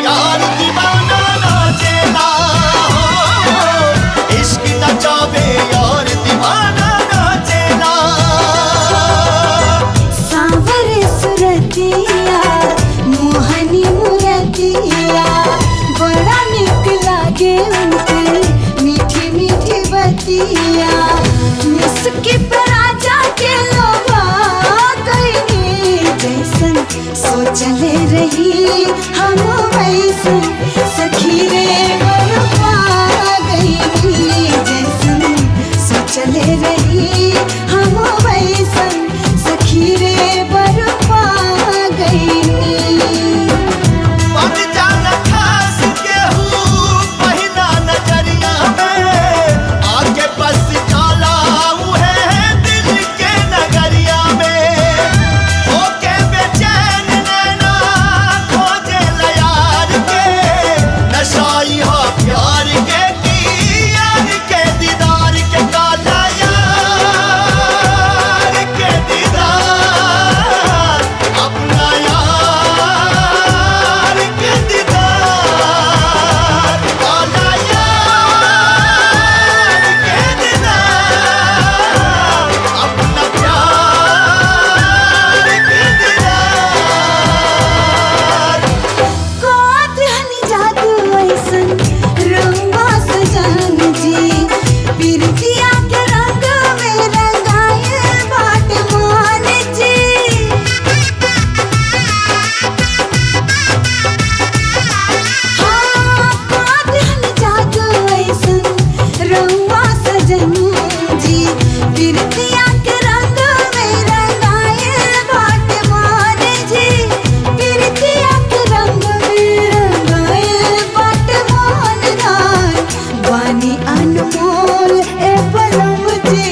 यार दीवाना नाचेला, इश्क नचावे यार दीवाना नाचेला। सांवरे सुरतिया मोहनी मुरतिया, बड़ा निक लागे उनके मीठी मीठी बतिया। मुस्की पे राजा के लोभा गईनी, जैसन सोचले रही हम वैसन सखी रे बरपा गईनी। जैसन सोचले रही हम वैसन सखी रे बरपा गईनी। बन जाना खास केहू पहिला नजरिया में, आके बस जाला उहे दिल के नगरिया में। होके बेचैन नैना खोजे यार के, नशाई हो प्यार के की यार के दीदार के काला यार के दीदार, अपना यार के दीदार, काला यार के दीदार, अपना प्यार के दीदार। कातिहनी जादू ऐसन रंगा सजन जी, पिरतिया के रंग में रंगाए बाट मान जी। हाँ, कातिहनी जादू ऐसन रंगा सजन जी, पिरतिया के रंग में रंगाए बाट मान जी। पिरतिया के रंग में रंगाए बाट मान राय, वानी अनमोल ए बलम जी,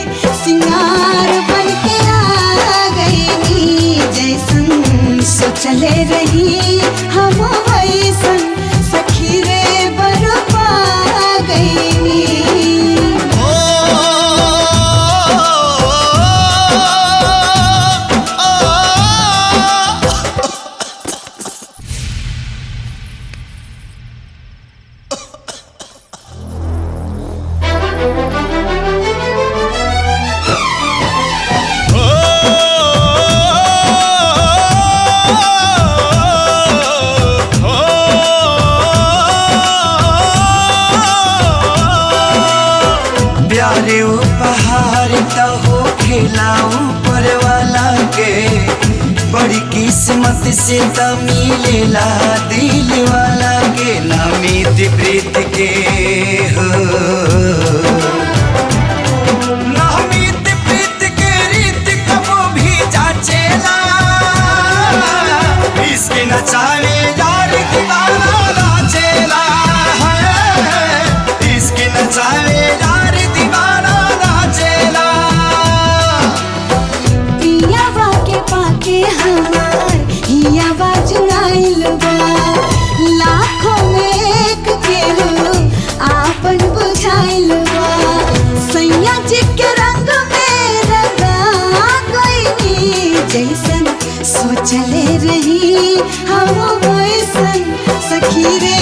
सिंगार बन के आ गईनी। जैसन सोचले रही हम वैसन सखी रे बरपा गईनी। ओ प्यारे उपहार तो हो खिलाऊं पर वाला के, बड़ी किस्मत से तो मिलेला दिल वाला के। नामीत प्रीत के हो, नामीत प्रीत के रीत कबो भी जाचेला, इसके नचावे यार दीवाना नाचेला है, इसके नचावे यार दीवाना नाचेला। पियावा के पाके हमार हियावा जुड़ाइल बा, लाखों में एक के हो आपन बुझाइल बा। सैया जी के रंग में रंगा गईनी, जैसन सोचले रही हम वैसन सखी रे